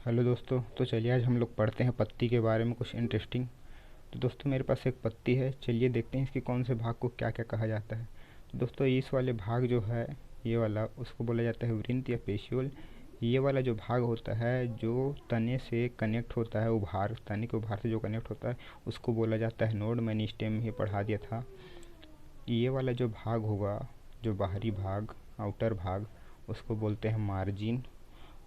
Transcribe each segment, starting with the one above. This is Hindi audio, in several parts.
हेलो दोस्तों। तो चलिए आज हम लोग पढ़ते हैं पत्ती के बारे में कुछ इंटरेस्टिंग। तो दोस्तों मेरे पास एक पत्ती है, चलिए देखते हैं इसके कौन से भाग को क्या क्या कहा जाता है। तो दोस्तों इस वाले भाग जो है, ये वाला, उसको बोला जाता है वृंत या पेशियोल। ये वाला जो भाग होता है जो तने से कनेक्ट होता है, उभार, तने के उभार से जो कनेक्ट होता है उसको बोला जाता है नोड। मैंने स्टेम में ही पढ़ा दिया था। ये वाला जो भाग होगा, जो बाहरी भाग, आउटर भाग, उसको बोलते हैं मार्जिन।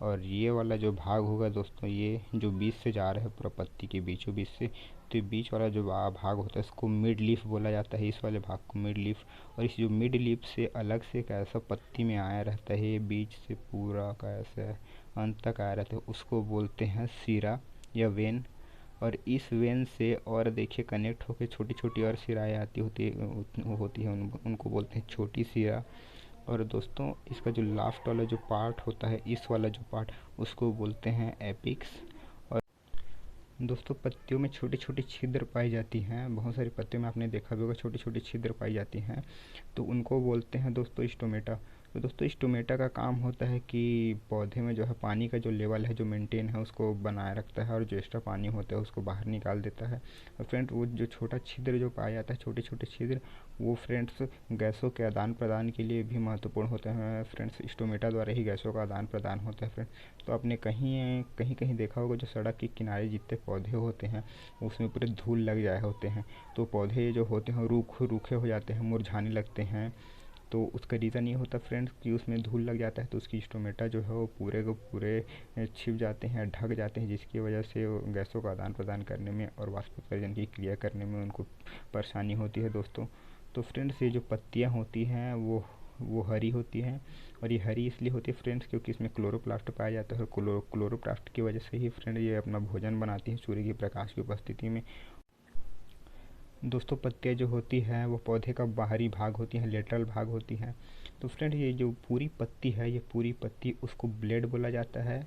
और ये वाला जो भाग होगा दोस्तों, ये जो बीच से जा रहा है पूरा पत्ती के बीचों बीच से, तो ये बीच वाला जो भाग होता है इसको मिड लीफ बोला जाता है। इस वाले भाग को मिड लीफ। और इस जो मिड लीफ से अलग से एक ऐसा पत्ती में आया रहता है, ये बीच से पूरा का ऐसे अंत तक आया रहता है, उसको बोलते हैं सिरा या वेन। और इस वेन से और देखिए कनेक्ट होकर छोटी छोटी और सिराएँ आती होती है उनको बोलते हैं छोटी सिरा। और दोस्तों इसका जो लास्ट वाला जो पार्ट होता है, इस वाला जो पार्ट, उसको बोलते हैं एपिक्स। और दोस्तों पत्तियों में छोटी छोटी छिद्र पाई जाती हैं, बहुत सारी पत्तियों में आपने देखा भी होगा छोटी छोटी छिद्र पाई जाती हैं, तो उनको बोलते हैं दोस्तों स्टोमेटा। तो दोस्तों स्टोमेटा का काम होता है कि पौधे में जो है पानी का जो लेवल है, जो मेंटेन है, उसको बनाए रखता है और जो एक्स्ट्रा पानी होता है उसको बाहर निकाल देता है। और फ्रेंड वो जो छोटा छिद्र जो पाया जाता है, छोटे छोटे छिद्र, वो फ्रेंड्स गैसों के आदान प्रदान के लिए भी महत्वपूर्ण होते हैं। फ्रेंड्स स्टोमेटा द्वारा ही गैसों का आदान प्रदान होता है। फ्रेंड तो आपने कहीं कहीं कहीं देखा होगा जो सड़क के किनारे जितने पौधे होते हैं उसमें पूरे धूल लग जाए होते हैं, तो पौधे जो होते हैं रूखे हो जाते हैं, मुरझाने लगते हैं। तो उसका रीज़न ये होता है फ्रेंड्स कि उसमें धूल लग जाता है, तो उसकी स्टोमेटा जो है वो पूरे को पूरे छिप जाते हैं, ढक जाते हैं, जिसकी वजह से गैसों का आदान प्रदान करने में और वाष्पोत्सर्जन की क्रिया करने में उनको परेशानी होती है दोस्तों। तो फ्रेंड्स ये जो पत्तियाँ होती हैं वो हरी होती हैं। और ये हरी इसलिए होती है फ्रेंड्स क्योंकि इसमें क्लोरोप्लास्ट पाया जाता है, और क्लोरोप्लास्ट की वजह से ही फ्रेंड ये अपना भोजन बनाती हैं सूर्य के प्रकाश की उपस्थिति में। दोस्तों पत्तियाँ जो होती हैं वो पौधे का बाहरी भाग होती हैं, लेटरल भाग होती हैं। तो फ्रेंड ये जो पूरी पत्ती है, ये पूरी पत्ती, उसको ब्लेड बोला जाता है।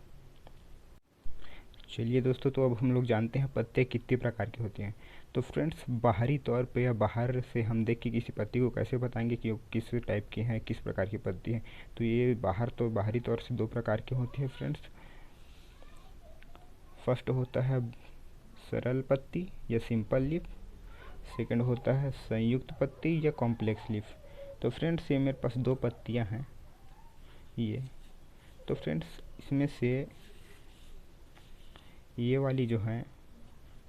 चलिए दोस्तों, तो अब हम लोग जानते हैं पत्ते कितने प्रकार की होती हैं। तो फ्रेंड्स बाहरी तौर पे या बाहर से हम देख के किसी पत्ती को कैसे बताएंगे कि वो किस टाइप की है, किस प्रकार की पत्ती है। तो ये बाहरी तौर से दो प्रकार की होती है फ्रेंड्स। फर्स्ट होता है सरल पत्ती या सिंपल लीफ। सेकंड होता है संयुक्त पत्ती या कॉम्प्लेक्स लीफ। तो फ्रेंड्स ये मेरे पास दो पत्तियां हैं ये। तो फ्रेंड्स इसमें से ये वाली जो है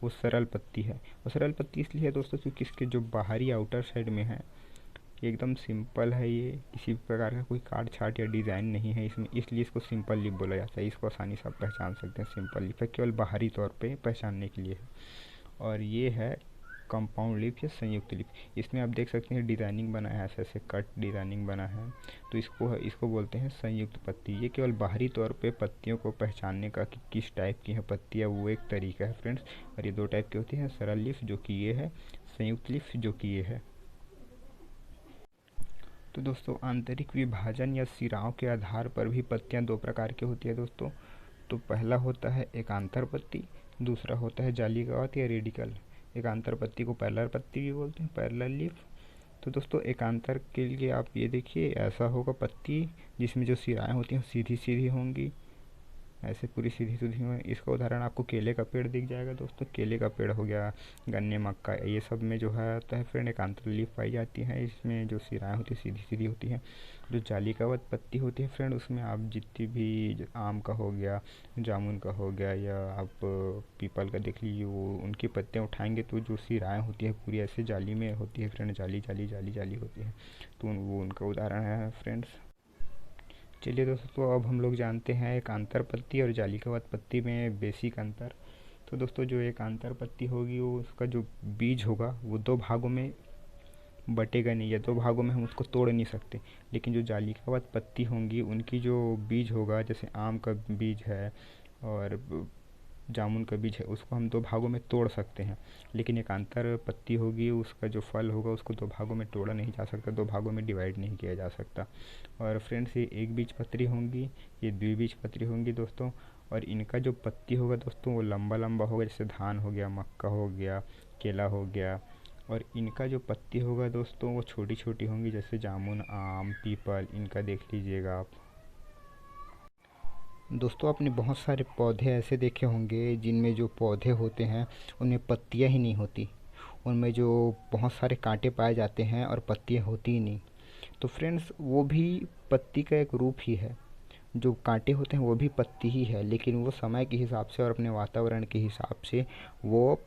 वो सरल पत्ती है। और सरल पत्ती इसलिए है दोस्तों क्योंकि इसके जो बाहरी आउटर साइड में है एकदम सिंपल है, ये किसी प्रकार का कोई काट छाट या डिज़ाइन नहीं है इसमें, इसलिए इसको सिंपल लीफ बोला जाता है। इसको आसानी से आप पहचान सकते हैं, सिंपल लीफ है, केवल बाहरी तौर पे पहचानने के लिए है। और ये है कंपाउंड लीफ या संयुक्त लीफ। इसमें आप देख सकते हैं डिज़ाइनिंग बना है, ऐसे ऐसे कट डिज़ाइनिंग बना है, तो इसको बोलते हैं संयुक्त पत्ती। ये केवल बाहरी तौर पे पत्तियों को पहचानने का कि किस टाइप की है पत्तियाँ, वो एक तरीका है फ्रेंड्स। और ये दो टाइप की होती हैं, सरल लीफ जो कि ये है, संयुक्त लीफ जो कि ये है। तो दोस्तों आंतरिक विभाजन या सिराओं के आधार पर भी पत्तियां दो प्रकार की होती है दोस्तों। तो पहला होता है एकांतर पत्ती, दूसरा होता है जालीगावत या रेडिकल। एकांतर पत्ती को पैरेलल पत्ती भी बोलते हैं, पैरेलल लीफ। तो दोस्तों एकांतर के लिए आप ये देखिए, ऐसा होगा पत्ती जिसमें जो सिराएं होती हैं सीधी सीधी होंगी, ऐसे पूरी सीधी सीधी में। इसका उदाहरण आपको केले का पेड़ दिख जाएगा दोस्तों, केले का पेड़ हो गया, गन्ने, मक्का, ये सब में जो है आता है फ्रेंड एकांतर लीफ पाई जाती है। इसमें जो सिराएं होती है सीधी सीधी होती हैं। जो जालिकावत पत्ती होती है फ्रेंड, उसमें आप जितनी भी आम का हो गया, जामुन का हो गया, या आप पीपल का देख लीजिए, वो उनकी पत्तियाँ उठाएंगे तो जो सिराएं होती है पूरी ऐसे जाली में होती है फ्रेंड, जाली जाली जाली जाली होती है। तो वो उनका उदाहरण है फ्रेंड्स। चलिए दोस्तों, तो अब हम लोग जानते हैं एक आंतर पत्ती और जालिकावत पत्ती में बेसिक अंतर। तो दोस्तों जो एक आंतर पत्ती होगी वो उसका जो बीज होगा वो दो भागों में बटेगा नहीं, या दो भागों में हम उसको तोड़ नहीं सकते। लेकिन जो जालिकावत पत्ती होंगी उनकी जो बीज होगा, जैसे आम का बीज है और जामुन का बीज है, उसको हम दो भागों में तोड़ सकते हैं। लेकिन एक आंतर पत्ती होगी, उसका जो फल होगा उसको दो भागों में तोड़ा नहीं जा सकता, दो भागों में डिवाइड नहीं किया जा सकता। और फ्रेंड्स ये एक बीज पत्री होंगी, ये द्विबीज पत्री होंगी दोस्तों। और इनका जो पत्ती होगा दोस्तों वो लंबा लंबा होगा, जैसे धान हो गया, मक्का हो गया, केला हो गया। और इनका जो पत्ती होगा दोस्तों वो छोटी छोटी होंगी, जैसे जामुन, आम, पीपल, इनका देख लीजिएगा आप। दोस्तों आपने बहुत सारे पौधे ऐसे देखे होंगे जिनमें जो पौधे होते हैं उनमें पत्तियां ही नहीं होती, उनमें जो बहुत सारे कांटे पाए जाते हैं और पत्तियां होती ही नहीं। तो फ्रेंड्स वो भी पत्ती का एक रूप ही है। जो कांटे होते हैं वो भी पत्ती ही है, लेकिन वो समय के हिसाब से और अपने वातावरण के हिसाब से वो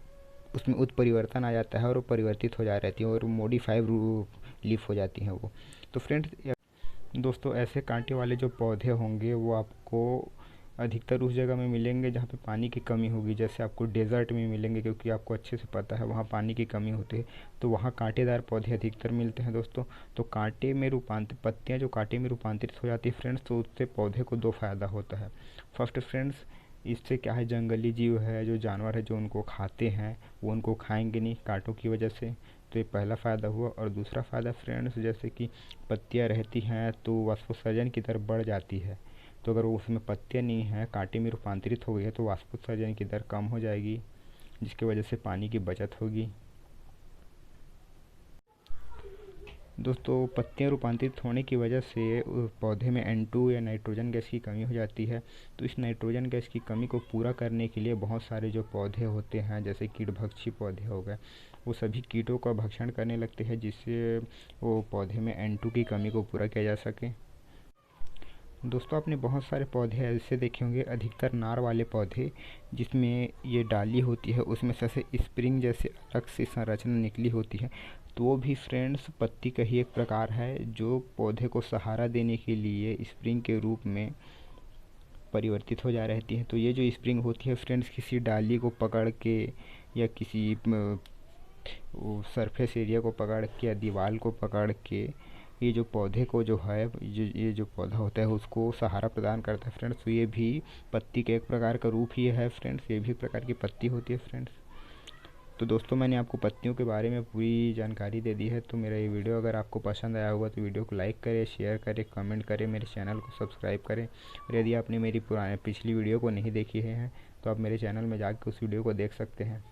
उसमें उत्परिवर्तन आ जाता है और वो परिवर्तित हो जा रहती है और मॉडिफाइड लीफ हो जाती हैं वो। तो फ्रेंड्स दोस्तों ऐसे कांटे वाले जो पौधे होंगे वो आपको अधिकतर उस जगह में मिलेंगे जहाँ पे पानी की कमी होगी। जैसे आपको डेजर्ट में मिलेंगे, क्योंकि आपको अच्छे से पता है वहाँ पानी की कमी होती है, तो वहाँ कांटेदार पौधे अधिकतर मिलते हैं दोस्तों। तो कांटे में रूपांतरित पत्तियाँ जो कांटे में रूपांतरित हो जाती है फ्रेंड्स, तो उससे पौधे को दो फायदा होता है। फर्स्ट फ्रेंड्स, इससे क्या है, जंगली जीव है, जो जानवर है जो उनको खाते हैं वो उनको खाएंगे नहीं कांटों की वजह से। तो ये पहला फ़ायदा हुआ। और दूसरा फ़ायदा फ्रेंड्स, जैसे कि पत्तियाँ रहती हैं तो वाष्पोत्सर्जन की दर बढ़ जाती है। तो अगर उसमें पत्तियाँ नहीं हैं, कांटे में रूपांतरित हो गई है, तो वाष्पोत्सर्जन की दर कम हो जाएगी, जिसकी वजह से पानी की बचत होगी। दोस्तों पत्तियाँ रूपांतरित होने की वजह से पौधे में N2 या नाइट्रोजन गैस की कमी हो जाती है। तो इस नाइट्रोजन गैस की कमी को पूरा करने के लिए बहुत सारे जो पौधे होते हैं, जैसे कीटभक्षी पौधे हो गए, वो सभी कीटों का भक्षण करने लगते हैं, जिससे वो पौधे में N2 की कमी को पूरा किया जा सके। दोस्तों आपने बहुत सारे पौधे ऐसे देखे होंगे, अधिकतर नार वाले पौधे, जिसमें ये डाली होती है उसमें से स्प्रिंग जैसे अलग से संरचना निकली होती है। तो वो भी फ्रेंड्स पत्ती का ही एक प्रकार है, जो पौधे को सहारा देने के लिए स्प्रिंग के रूप में परिवर्तित हो जा रहती है। तो ये जो स्प्रिंग होती है फ्रेंड्स, किसी डाली को पकड़ के या किसी सरफेस एरिया को पकड़ के या दीवार को पकड़ के ये जो पौधे को जो है, ये जो पौधा होता है उसको सहारा प्रदान करता है फ्रेंड्स। तो ये भी पत्ती के एक प्रकार का रूप ही है फ्रेंड्स, ये भी एक प्रकार की पत्ती होती है फ्रेंड्स। तो दोस्तों मैंने आपको पत्तियों के बारे में पूरी जानकारी दे दी है। तो मेरा ये वीडियो अगर आपको पसंद आया होगा तो वीडियो को लाइक करें, शेयर करें, कमेंट करें, मेरे चैनल को सब्सक्राइब करें। और यदि आपने मेरी पिछली वीडियो को नहीं देखी है तो आप मेरे चैनल में जाकर उस वीडियो को देख सकते हैं।